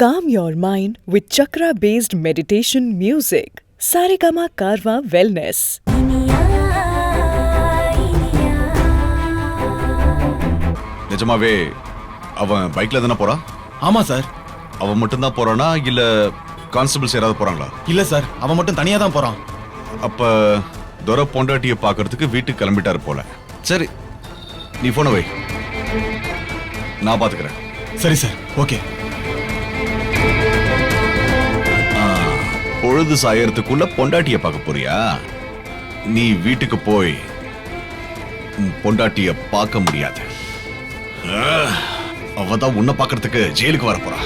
Calm your mind with chakra-based meditation music. Saregama Karwa Wellness. நிஜமாவே அவன் பைக்ல தானே போறான்? ஆமா சார். அவன் மட்டும் தான் போறானா இல்ல கான்ஸ்டபிள்ஸ் யாராவது போறாங்களா? இல்ல சார், அவன் மட்டும் தனியா தான் போறான். அப்ப துரை பொண்டாட்டியை பார்க்கறதுக்கு வீட்டுக்கு கிளம்பிட்டாரு போல. சரி, நீ போன வை, நான் பாத்துக்கிறேன். சரி சார், ஓகே. பொழுது சாயறதுக்குள்ள பொண்டாட்டிய பார்க்க போறியா? நீ வீட்டுக்கு போய் பொண்டாட்டிய பார்க்க முடியாது. அவதான் உன்னை பார்க்கறதுக்கு ஜெயிலுக்கு வர போறா.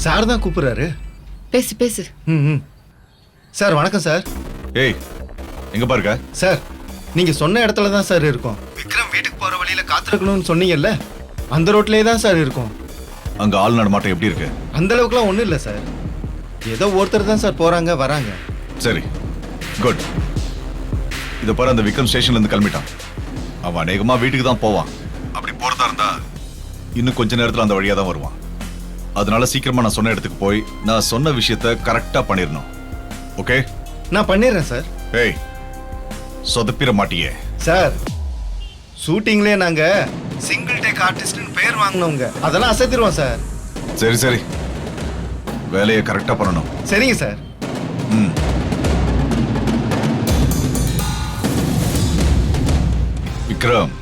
சார் தான் கூப்பிடுறாரு. பேசு பேசு. சார் வணக்கம் சார். ஏய், எங்க பாருங்க சார், நீங்க சொன்ன இடத்துல தான் சார் இருக்கோம். விக்ரம் வீட்டுக்கு போற வழியில காத்திருக்கணும்னு சொன்னீங்கல்ல, அந்த ரோட்லயே தான் சார் இருக்கோம். அங்க ஆள் நடமாட்டம் எப்படி இருக்கு? அந்த அளவுக்குலாம் ஒண்ணும் இல்ல சார். ஏதோ ஒருத்தர் தான் சார் போறாங்க வராங்க. சரி, குட். இத பாரு, அந்த விக்ரம் ஸ்டேஷன்ல இருந்து கிளம்பிட்டான். அவன் அநேகமா வீட்டுக்கு தான் போவான். அப்படி போறதா இருந்தா இன்னும் கொஞ்ச நேரத்துல அந்த வழியா தான் வருவான். அதனால சீக்கிரமா நான் சொன்ன இடத்துக்கு போய் நான் சொன்ன விஷயத்த கரெக்டா பண்ணிரணும். ஓகே? நான் பண்ணிடுறேன் சார். ஏய், சொதப்பிர மாட்டியே சார். ஷூட்டிங்லயே நாங்க சிங்கிள் டேக் ஆர்டிஸ்ட்னு பேர் வாங்கினவங்க. அதெல்லாம் அசத்திடுவோம் சார். சரி சரி, வேலையை கரெக்டா பண்ணணும். சரிங்க சார். விக்ரம்,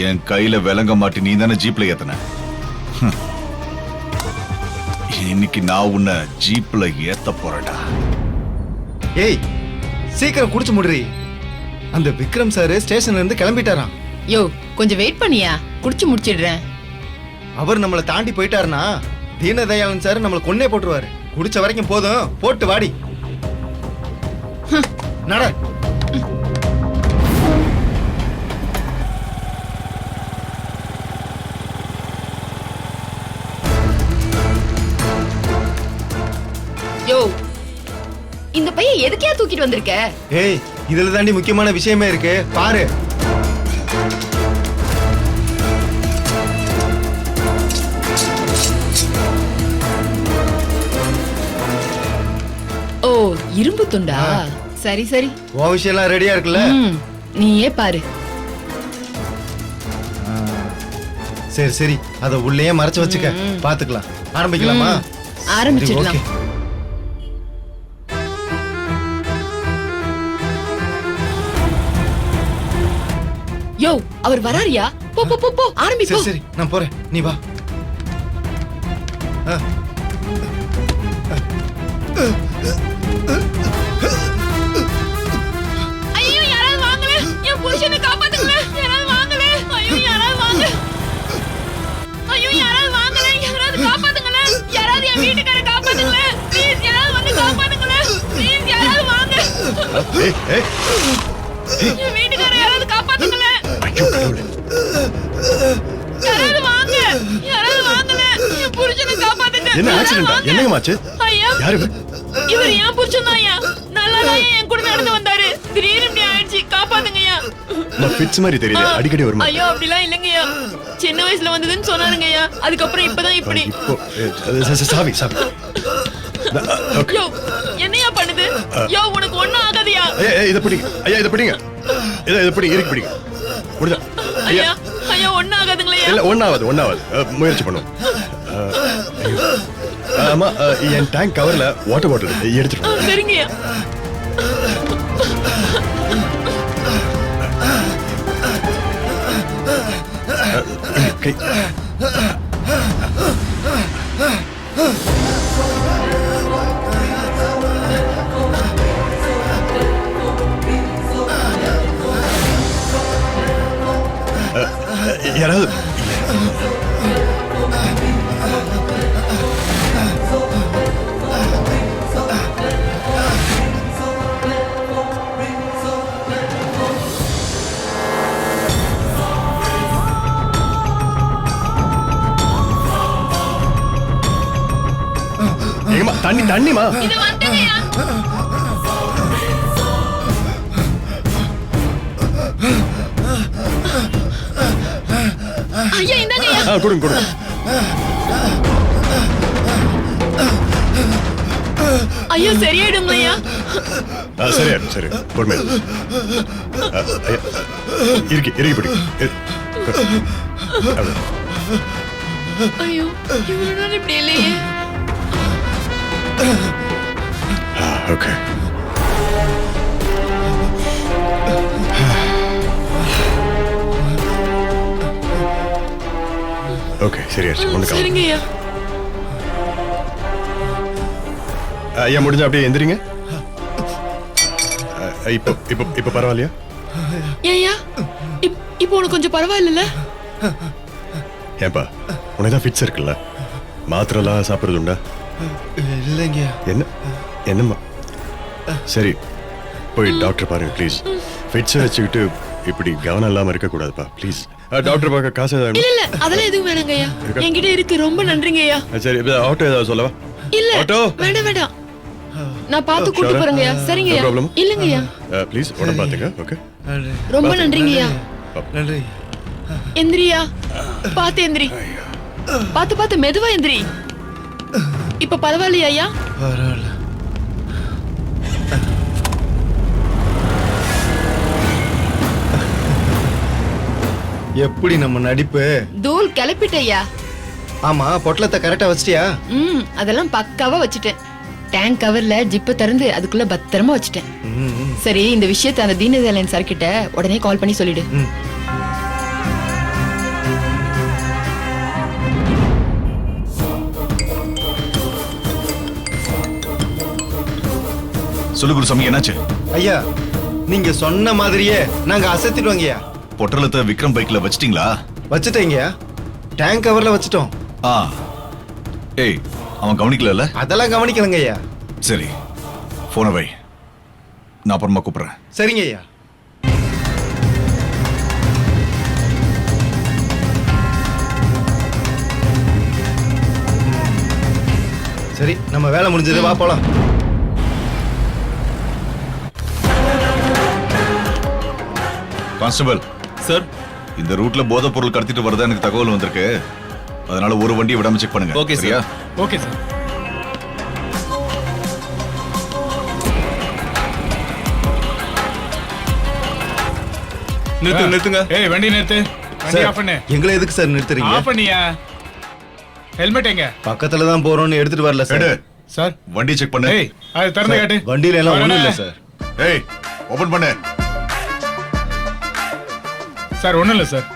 என் கையில விலங்க மாட்டி நீ தானே ஜீப்ல ஏத்தன. இன்னைக்கு நான் உன்னை ஜீப்ல ஏத்த போறேன்டா. ஏய், சீக்கிரம் குடிச்சு முடுறி. அந்த விக்ரம் சார் ஸ்டேஷன்ல இருந்து கிளம்பிட்டாராம். யோ, கொஞ்சம் வெயிட் பண்ணியா, குடிச்சு முடிச்சிடுறேன். அவர் நம்மளை தாண்டி போயிட்டாருன்னா தீனதயாளன் சார் நம்மளை கொன்னே போட்டுருவாரு. குடிச்ச வரைக்கும் போதும், போட்டு வாடி. நட. யோ, இந்த பையன் எதுக்கே தூக்கிட்டு வந்திருக்க? ஏய், இதுல தாண்டி முக்கியமான விஷயமே இருக்கு, பாரு. ஓ, இரும்பு துண்டா? சரி சரி, உன் விஷயம் எல்லாம் ரெடியா இருக்குல்ல? நீயே பாரு. சரி சரி, அத உள்ளே மறைச்சு வச்சுக்க, பாத்துக்கலாம். ஆரம்பிக்கலாமா? ஆரம்பிச்சிடலாம். யோ, அவர் வராரியா? போ போ போ போ, ஆரம்பி போ. சரி சரி, நான் போறேன், நீ வா. ஐயோ, யாராவது வாங்கல, என் புருஷனை காப்பாத்துங்க. யாராவது வாங்கல. ஐயோ, யாராவது வாங்க. ஐயோ, யாராவது வாங்கல, யாராவது காப்பாத்துங்க. யாராவது என் வீட்டுக்கார காப்பாத்துங்க. ப்ளீஸ், யாராவது வந்து காப்பாத்துங்க. ப்ளீஸ், யாராவது வாங்க. என் வீட்டுக்கார யாராவது காப்பாத்துங்க. யாராவது வாங்க. யாராவது வாங்கல, என் புருஷனை காப்பாத்துங்க. என்ன ஆக்சிடென்ட்? என்னங்கமாச்சு? ஐயா, யாரு? இவர் என் புருஷன் தான். ஐயா, நல்லா தான் என் கூட நடந்து வந்தாரு. திடீர்னு இப்படி ஆயிடுச்சு, காப்பாத்துங்கய்யா. நான் ஃபிட்ஸ் மாதிரி தெரியுது, அடிக்கடி வருமா? ஐயோ, அப்படிலாம் இல்லைங்கய்யா. சின்ன வயசுல வந்ததுன்னு சொன்னாருங்கய்யா. அதுக்கப்புறம் இப்பதான் இப்படி. சாவி சாவி. யோ, என்னையா பண்ணுது? யோ, உனக்கு ஒண்ணும் ஆகாதியா? இத பிடிங்க ஐயா, இத பிடிங்க. இத பிடிங்க, இருக்கு பிடிங்க. முடிஞ்சா ஐயா, ஐயா, ஒண்ணும் ஆகாதுங்களா? இல்ல, ஒண்ணாவது. முயற்சி பண்ணுவோம். ஆமா, என் டேங்க் கவர்ல வாட்டர் பாட்டில் எடுத்துட்டு. சரிங்கய்யா. கை. யாராவது எங்கம்மா தண்ணிமா இது வந்துங்கய்யா. ஐயா இந்தாங்கய்யா. கொடுங்க ஐயா சரியாயிடுங்கய்யா. சரியா சரி பொறுமை இறுக்கி பிடி ஐயோ இவ்வளவு நேரம் இப்படி இல்லையே. ஓகே ஓகே சரியாச்சு ஒண்ணு கவலை சரிங்கய்யா. ஐயா முடிஞ்சா அப்படியே எந்திரிங்க இப்போ இப்போ இப்போ பரவாயில்லையா ஏய்யா இப்போ உனக்கு கொஞ்சம் பரவாயில்ல? ஏன்பா உனக்கு தான் ஃபிட்ஸ் இருக்குல்ல மாத்திரைலாம் சாப்பிட்றது உண்டா இல்லைங்க. என்னம்மா சரி போய் டாக்டர் பாருங்க ப்ளீஸ் ஃபிட்ஸை வச்சுக்கிட்டு இப்படி கவனம் இல்லாமல் இருக்கக்கூடாதுப்பா ப்ளீஸ் டாக்டர் பார்க்க காசு ஏதாவது இல்ல அதெல்லாம் எதுவும் வேணாங்கய்யா. என்கிட்ட இருக்கு. ரொம்ப நன்றிங்கய்யா. சரி ஆட்டோ ஏதாவது சொல்லவா இல்ல ஆட்டோ வேண்டாம் நான் பார்த்து கூட்டு போறேங்கய்யா. சரிங்கய்யா. இல்லங்கய்யா ப்ளீஸ் உடம்பு பார்த்துக்க ஓகே ரொம்ப நன்றிங்கய்யா. நன்றி. எந்திரியா. பார்த்து எந்திரி. பார்த்து மெதுவா எந்திரி. இப்ப பரவாயில்லையா ஐயா? பரவாயில்ல. எப்படி நம்ம நடிப்பு? தூள் கிளப்பிட்டய்யா. ஆமா பொட்டலத்தை கரெக்டா வச்சிட்டியா? அதெல்லாம் பக்காவா வச்சுட்டேன். டேங்க் கவர்ல ஜிப்ப திறந்து அதுக்குள்ள பத்திரமா வச்சுட்டேன். சரி இந்த விஷயத்தை அந்த தீனதயாளன் சார் கிட்ட உடனே கால் பண்ணி சொல்லிடு. சொல்லு குருசாமி, என்னாச்சு? ஐயா நீங்க சொன்ன மாதிரியே நாங்க அசத்திடுவோங்கய்யா. பொட்டலத்தை விக்ரம் பைக்ல வச்சிட்டீங்களா? வச்சுட்டேங்கய்யா. டேங்க் கவர்ல வச்சுட்டோம். ஏய் அவன் கவனிக்கல? அதெல்லாம் கவனிக்கலங்கய்யா. சரி போன வை, நான் அப்புறமா கூப்பிடுறேன். சரிங்க ஐயா. சரி நம்ம வேலை முடிஞ்சது, வா போலாம். கான்ஸ்டபிள் சார், இந்த ரூட்ல போதைப் பொருள் கடத்திட்டு வரதா எனக்கு தகவல் வந்திருக்கு. அதனால ஒரு வண்டியை விடாம செக் பண்ணுங்க. ஓகே சரியா? Okay sir. நிறுத்துங்க. ஏய் வண்டி நிறுத்து. வண்டி சார், ஆஃப் பண்ணு. எங்களை எதுக்கு சார் நிறுத்துறீங்க? ஆஃப் பண்ணியா? ஹெல்மெட் எங்க? பக்கத்துல தான் போறோம்னு எடுத்துட்டு வரல சார். எடு. சார், வண்டி செக் பண்ணு. ஏய் அது திறந்து காட்டு. வண்டியில எல்லாம் ஒண்ணும் இல்ல சார். ஏய் ஓபன் பண்ணு. சார் ஒண்ணும் இல்ல சார்.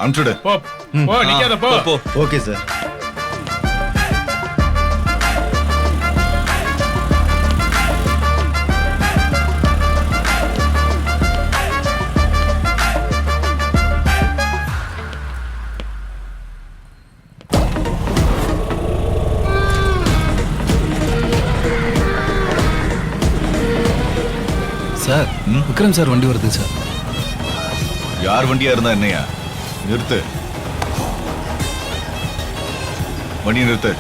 அனுப்பிச்சுடு. போ போ, நிக்காத போ. Okay sir. Sir, Vikram sir வண்டி வருது சார். யார் வண்டியா இருந்தா என்னையா? நிறுத்து, வண்டி நிறுத்து.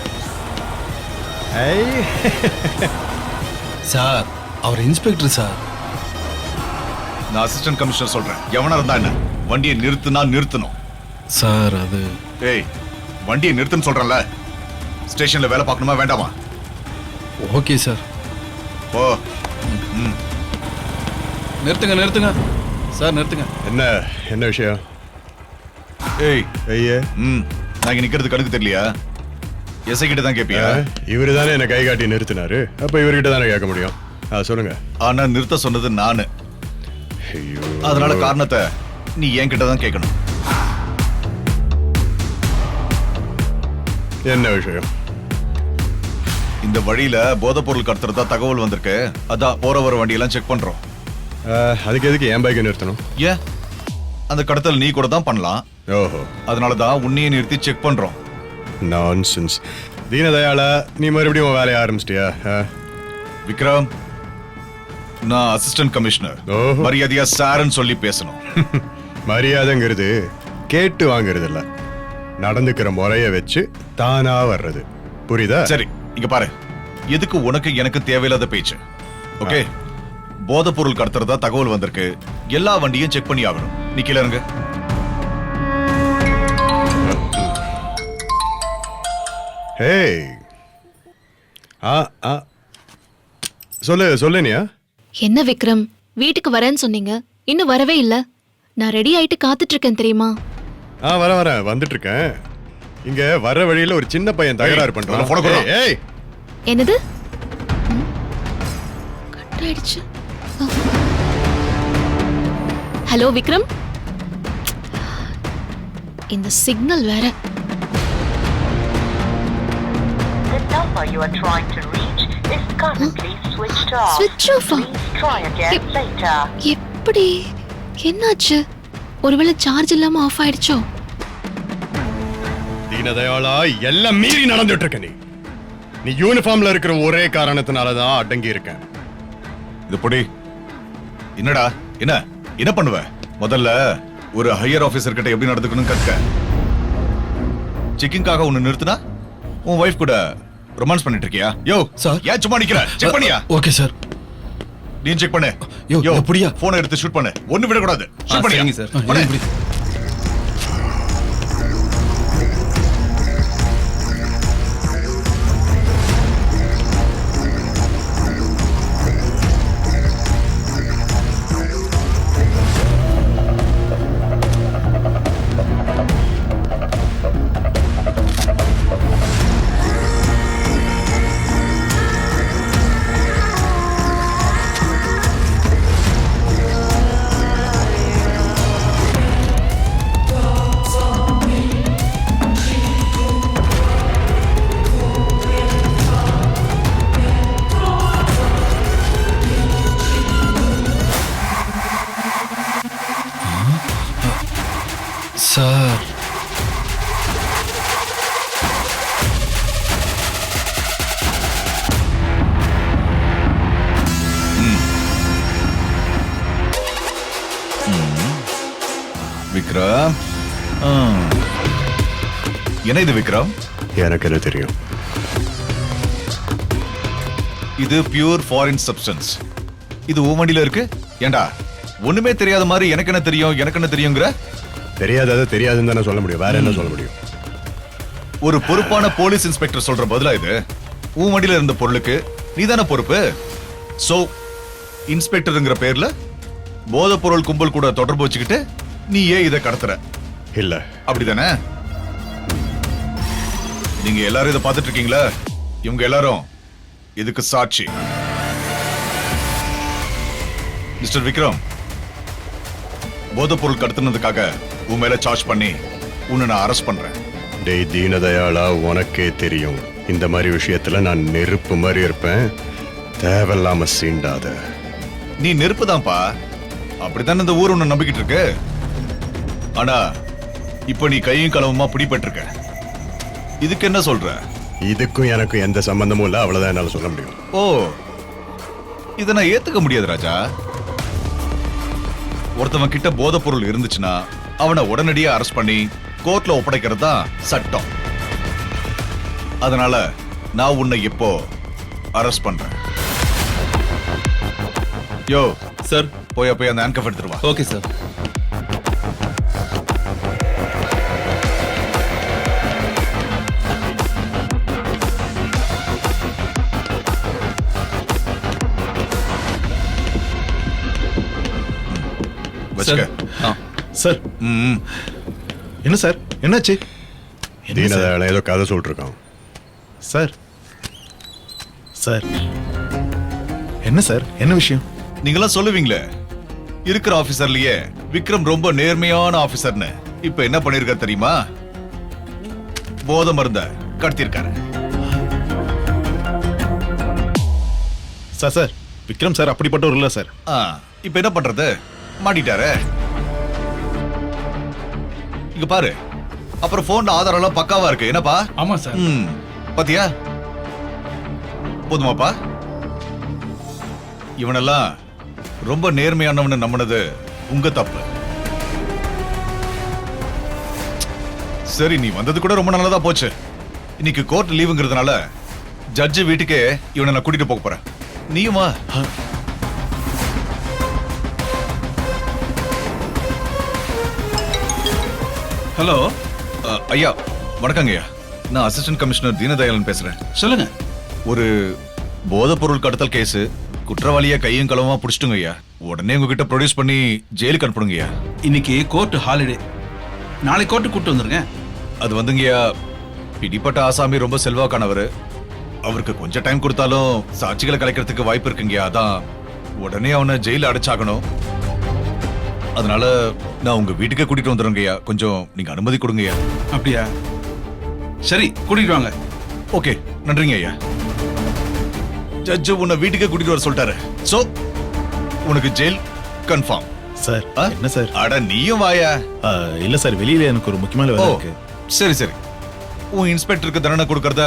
சார், அவர் இன்ஸ்பெக்டர் சார். நான் அசிஸ்டன்ட் கமிஷனர் சொல்றேன். எவனா இருந்தா என்ன? வண்டியை நிறுத்துனா நிறுத்தணும். சார் அது ஏய் வண்டியை நிறுத்துன்னு சொல்றேன்ல. ஸ்டேஷன்ல வேலை பார்க்கணுமா வேண்டாமா? Okay sir. ஓ நிறுத்துங்க சார், நிறுத்துங்க. என்ன விஷயம்? ஏய் ஐயா நான் இங்க நிக்கிறது கணக்கு தெரியலையா? எஸ்ஐ கிட்ட தான் கேப்பியா? இவரு தானே என்ன கை காட்டி நிறுத்தினாரு. அப்ப இவர்கிட்ட தானே கேட்க முடியும். சொல்லுங்க. ஆனா நிறுத்த சொன்னது நானு. ஐயோ, அதனால காரணத்தை நீ என்கிட்ட தான் கேட்கணும். என்ன விஷயம்? இந்த வழியில போதைப் பொருள் கடத்துறதா தகவல் வந்திருக்கு. அதான் போற வர வண்டியெல்லாம் செக் பண்றோம். அதுக்கு எதுக்கு என் பைக்கை நிறுத்தணும்? ஏன் அந்த கடத்தல் நீ கூட தான் பண்ணலாம். ஓஹோ, அதனாலதான் உன்னையே நிறுத்தி செக் பண்றோம். நான்சென்ஸ். தீனதயாளா, நீ மறுபடியும் உன் வேலையை ஆரம்பிச்சிட்டியா? விக்ரம், நான் அசிஸ்டன்ட் கமிஷனர். ஓஹோ. மரியாதையா சார்ன்னு சொல்லி பேசணும். மரியாதைங்கிறது கேட்டு வாங்குறது இல்ல, நடந்துக்கிற முறைய வச்சு தானா வர்றது. புரியுதா? சரி இங்க பாரு, எதுக்கு உனக்கு எனக்கு தேவையில்லாத பேச்சு? ஓகே, போதைப் பொருள் கடத்துறதா தகவல் வந்திருக்கு. எல்லா வண்டியும் செக் பண்ணி ஆகணும். நீ கீழ இறங்கு. ஹேய், சொல்லுனியா? என்ன விக்ரம், வீட்டுக்கு வரேன்னு சொன்னீங்க, இன்னும் வரவே இல்ல. நான் ரெடி ஆயிட்டு காத்துட்டு இருக்கேன் தெரியுமா? வரேன், வந்துட்டு இருக்கேன். இங்க வர வழியில ஒரு சின்ன பையன் தகராறு பண்றான். போன கொடு. ஏய், என்னது? கட் ஆயிடுச்சு. ஹலோ விக்ரம், இந்த சிக்னல் வேற. The number you are trying to reach is currently switched off. Switch off? Please try again later. எப்படி? என்னாச்சு? ஒருவேளை சார்ஜ் இல்லாம ஆஃப் ஆயிடுச்சோ? தீனதயாளா, எல்லாம் மீறி நடந்துட்டு இருக்க நீ யூனிஃபார்ம்ல இருக்கிற ஒரே காரணத்தினாலதான் அடங்கி இருக்கேன். இது பொடி. என்னடா, என்ன பண்ணுவ? முதல்ல ஒரு ஹையர் ஆபீசர் கிட்ட எப்படி நடந்துக்கணும் கத்துக்க. செக்கிங்காக உன்னை நிறுத்தினா உன் வைஃப் கூட ரொமான்ஸ் பண்ணிட்டு இருக்கியா? யோ சார். ஏன் சும்மா நிக்கிற? செக் பண்ணியா? Okay sir. நீ செக் பண்ணு. யோ, எப்படியா? போனை எடுத்து ஷூட் பண்ணு. ஒண்ணு விட கூடாது. ஷூட் பண்ணியா? சார். பண்ணு. சார், விக்ரம், என்ன இது விக்ரம்? எனக்கு என்ன தெரியும்? இது பியூர் ஃபாரின் சப்ஸ்டன்ஸ். இது உன் வண்டியில இருக்கு. ஏண்டா ஒண்ணுமே தெரியாத மாதிரி எனக்கு என்ன தெரியும், எனக்கு என்ன தெரியுங்கிற? தெரியாததை தெரியாதுன்னு தானே சொல்ல முடியும். வேற என்ன சொல்ல முடியும்? ஒரு பொறுப்பான போலீஸ் இன்ஸ்பெக்டர் சொல்ற பதிலா இது? உன் வண்டியில இருந்த பொருளுக்கு நீ தானே பொறுப்பு. சோ இன்ஸ்பெக்டர்ங்கிற பேர்ல போதை பொருள் கும்பல் கூட தொடர்பு வச்சுக்கிட்டு நீ ஏன் இதை கடத்துற? இல்ல, அப்படிதானே? நீங்க எல்லாரும் இதை பார்த்துட்டு இருக்கீங்களா? இவங்க எல்லாரும் இதுக்கு சாட்சி. மிஸ்டர் விக்ரம், போதை பொருள் கடத்துனதுக்காக உன் மேல சார்ஜ் பண்ணி உன்னை நான் அரெஸ்ட் பண்றேன். டேய் தீனதயாளா, உனக்கே தெரியும் இந்த மாதிரி விஷயத்துல நான் நெருப்பு மாதிரி இருப்பேன். தேவையில்லாம சீண்டாத. நீ நெருப்பு தான்ப்பா. அப்படித்தானே இந்த ஊர் உன்னை நம்பிக்கிட்டு இருக்கு. ஆனா இப்ப நீ கையும் களவுமா பிடிபட்டிருக்க. இதுக்கு என்ன சொல்ற? இதுக்கும் எனக்கும் எந்த சம்பந்தமும் இல்ல, அவ்வளவுதான் என்னால சொல்ல முடியும். ஓ, இதை நான் ஏத்துக்க முடியாது ராஜா. ஒருத்தவன் கிட்ட போதை பொருள் இருந்துச்சுன்னா அவனை உடனடியா அரெஸ்ட் பண்ணி கோர்ட்ல ஒப்படைக்கிறது தான் சட்டம். அதனால நான் உன்னை இப்போ அரெஸ்ட் பண்றேன். யோ சார். போய் அந்த ஹேண்ட்கஃப் எடுத்துட்டு வா. Okay sir. வச்சுக்க. சார், ம். என்ன சார், என்னாச்சு? தீனதயாளா ஏதோ கதை சொல்லிட்டு இருக்கான். சார், சார், என்ன சார், என்ன விஷயம்? நீங்களாம் சொல்லுவீங்களே இருக்கிற ஆபீசர்லயே விக்ரம் ரொம்ப நேர்மையான ஆபீசர்னு. இப்ப என்ன பண்ணிருக்க தெரியுமா? போதை மருந்த கடத்திருக்காரு. சார், விக்ரம் சார் அப்படிப்பட்டவர் இல்ல சார். இப்ப என்ன பண்றது? மாட்டிட்டாரு. இங்க பாரு, அப்புறம் போன்ல ஆதாரம் எல்லாம் பக்காவா இருக்கு. என்னப்பா? ஆமா சார். பாத்தியா? போதுமாப்பா? இவனெல்லாம் ரொம்ப நேர்மையானவன்னு நம்பினது உங்க தப்பு. சரி, நீ வந்தது கூட ரொம்ப நல்லதா போச்சு. இன்னைக்கு கோர்ட் லீவுங்கிறதுனால ஜட்ஜு வீட்டுக்கு இவனை நான் கூட்டிட்டு போக போறேன். நீயும் வா. ஹலோ, ஐயா வணக்கங்க ஐயா. நான் அசிஸ்டன்ட் கமிஷனர் தீனதயாளன் பேசுறேன். சொல்லுங்க. ஒரு போதைப் பொருள் கடத்தல் கேஸ், குற்றவாளியா கையும் களவுமா புடிச்சிட்டுங்க ஐயா. உடனே உங்ககிட்ட ப்ரொடியூஸ் பண்ணி ஜெயிலுக்கு அனுப்புடுங்க ஐயா. இன்னைக்கு கோர்ட் ஹாலிடே, நாளை கோர்ட்டு கூட்டு வந்துருங்க. அது வந்துங்கய்யா, பிடிப்பட்ட ஆசாமி ரொம்ப செல்வாக்கானவர். அவருக்கு கொஞ்சம் டைம் கொடுத்தாலும் சாட்சிகளை கலைக்கிறதுக்கு வாய்ப்பு இருக்குங்கய்யா. அதான் உடனே அவனை ஜெயில அடைச்சாகணும். அதனால நான் உங்க வீட்டுக்கே கூட்டிட்டு வந்துடுங்கய்யா. கொஞ்சம் நீங்க அனுமதி கொடுங்கய்யா. அப்படியா? சரி, கூட்டிட்டு வாங்க. ஓகே, நன்றிங்க ஐயா. ஜட்ஜு உன்னை வீட்டுக்கே கூட்டிட்டு வர சொல்லிட்டாரு. சோ உனக்கு ஜெயில் கன்ஃபார்ம். சார் என்ன சார்? அட நீயும் வாயா. இல்ல சார், வெளியில எனக்கு ஒரு முக்கியமான வேலை இருக்கு. சரி சரி, உன் இன்ஸ்பெக்டருக்கு தண்டனை கொடுக்கறத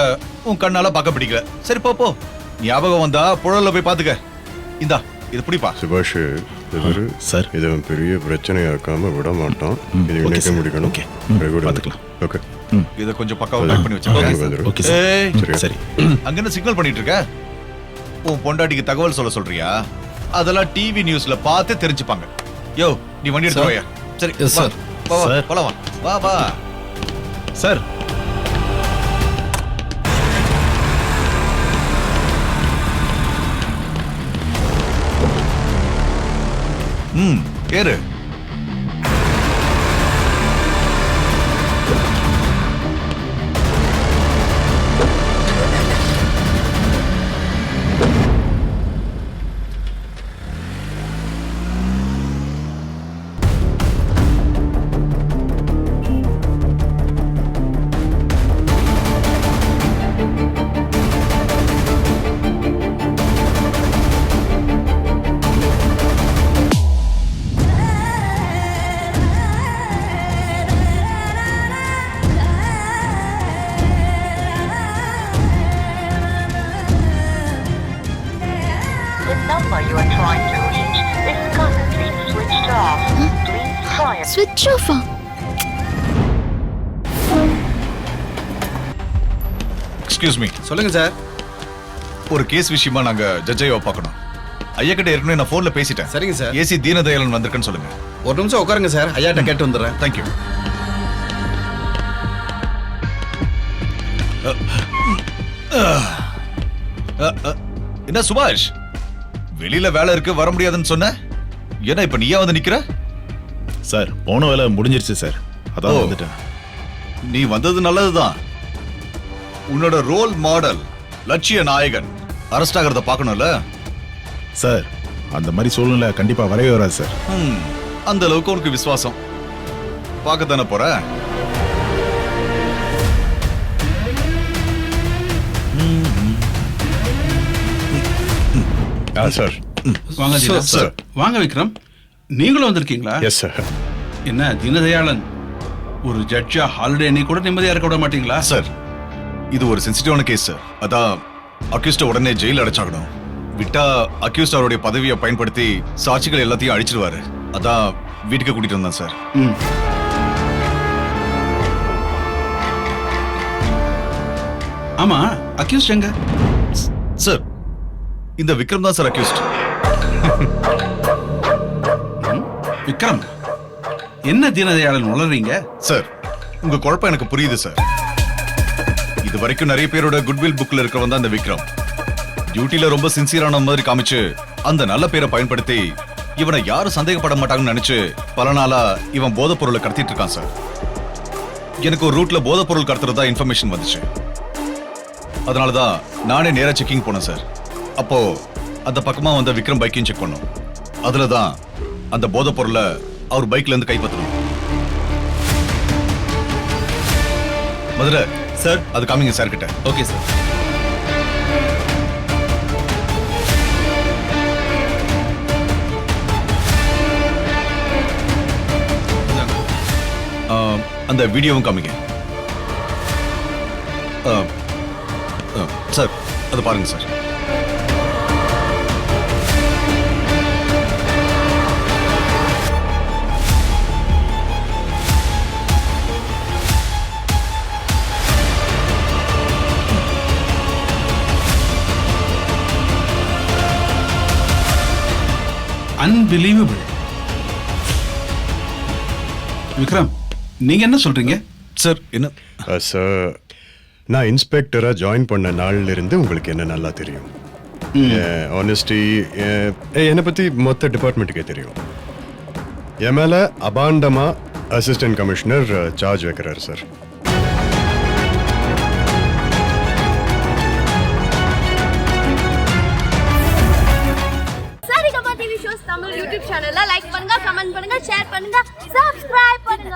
உன் கண்ணால பார்க்க பிடிக்கல. சரி போ போ. ஞாபகம் வந்தா புழல்ல போய் பாத்துக்க. இந்தா இது பிடிப்பா. சுபாஷ், இவரு சார், இதை பெரிய பிரச்சனையாக்காம விட மாட்டோம். இது ஓகே இன்னைக்கு சார். முடிக்கணும். ஓகே. Very good. பாத்துக்கலாம். ஓகே. இத கொஞ்சம் பக்காவா பேக் பண்ணி வச்சிருக்கேன். Okay sir. ஏய், சரி. அங்க என்ன சிக்னல் பண்ணிட்டு இருக்க? உன் பொண்டாட்டிக்கு தகவல் சொல்றியா? அதெல்லாம் டிவி நியூஸ்ல பார்த்து தெரிஞ்சுப்பாங்க. யோ, நீ வண்டி எடுத்து வாயா. சரி Yes, வா. sir. வா வா, Sir. போலாம் வா. வா வா. சார், ஏறு. The number you are trying to reach is currently switched off. Please try it. ஸ்விட்ச் ஆஃபா? Excuse me. சொல்லுங்க சார். ஒரு கேஸ் விஷயமா நாங்க ஜட்ஜையோ பார்க்கணும். ஐயா கிட்ட ஏற்கனவே நான் போன்ல பேசிட்டேன். சரிங்க சார். ஏசி தீனதயாளன் வந்திருக்குன்னு சொல்லுங்க. ஒரு நிமிஷம் உட்காருங்க சார், ஐயாட்ட கேட்டு வந்துடுறேன். தேங்க்யூ. என்ன சுபாஷ், வெளியில வேலை இருக்கு வர முடியாதுன்னு சொன்ன? ஏன்னா இப்ப நீயா வந்து நிக்கிற? சார் போன வேலை முடிஞ்சிருச்சு சார், அதான் ஓ. வந்துட்டேன். நீ வந்தது நல்லதுதான். உன்னோட ரோல் மாடல் லட்சிய நாயகன் அரெஸ்ட் ஆகிறத பார்க்கணும்ல. சார் அந்த மாதிரி சூழ்நிலை கண்டிப்பா வரவே வராது சார். அந்த அளவுக்கு உனக்கு விசுவாசம். பார்க்கத்தானே போற? சார். வாங்க தீனா. sir. வாங்க விக்ரம், நீங்களும் வந்திருக்கீங்களா? Yes sir. என்ன தீனதயாளன், ஒரு ஜட்ஜா ஹாலிடே அன்னைக்கு கூட நிம்மதியா இருக்க விட மாட்டீங்களா? சார், இது ஒரு சென்சிட்டிவான கேஸ் சார். அதான் அக்யூஸ்ட உடனே ஜெயில அடைச்சாகணும். விட்டா அக்யூஸ்ட் அவருடைய பதவியை பயன்படுத்தி சாட்சிகள் எல்லாத்தையும் அழிச்சிருவாரு. அதான் வீட்டுக்கு கூட்டிட்டு வந்தேன் சார். ம். ஆமா, அக்யூஸ்ட் எங்க? சார், இந்த விக்ரம் தான் சார் அக்யூஸ்ட். விக்ரம், என்ன தீனதயாளன் உளறீங்க? சார், உங்க குழப்பம் எனக்கு புரியுது சார். இது வரைக்கும் நிறைய பேரோட குட்வில் புக்ல இருக்கிறவன் தான் இந்த விக்ரம். டியூட்டில ரொம்ப சின்சியரான மாதிரி காமிச்சு அந்த நல்ல பேரை பயன்படுத்தி இவனை யாரும் சந்தேகப்பட மாட்டாங்கன்னு நினைச்சு பல நாளா இவன் போதைப் பொருளை கடத்திட்டு இருக்கான் சார். எனக்கு ஒரு ரூட்ல போதைப் பொருள் கடத்துறதா இன்ஃபர்மேஷன் வந்துச்சு. அதனாலதான் நானே நேரா செக்கிங் போனேன் சார். அப்போ அந்த பக்கமா வந்த விக்ரம் பைக்கையும் செக் பண்ணோம். அதுலதான் அந்த போதைப் பொருளை அவர் பைக்ல இருந்து கைப்பற்றணும். மதுரை சார், அது காமிங்க சார் கிட்ட. Okay sir. அந்த வீடியோவும் காமிங்க. சார், அது பாருங்க சார். அன்பிலீவபிள். விக்ரம், நீங்க என்ன சொல்றீங்க? சார் என்ன சார், நான் இன்ஸ்பெக்டரா ஜாயின் பண்ண நாள்ல இருந்து உங்களுக்கு என்ன நல்லா தெரியும். ஆனஸ்டி என்னை பத்தி மொத்த டிபார்ட்மெண்ட்டுக்கே தெரியும். என் மேல அபாண்டமா அசிஸ்டன்ட் கமிஷனர் சார்ஜ் வைக்கிறார் sir. Saregama TV shows Tamil YouTube சேனல்ல லைக் பண்ணுங்க, கமெண்ட் பண்ணுங்க, ஷேர் பண்ணுங்க, சப்ஸ்கிரைப் பண்ணுங்க.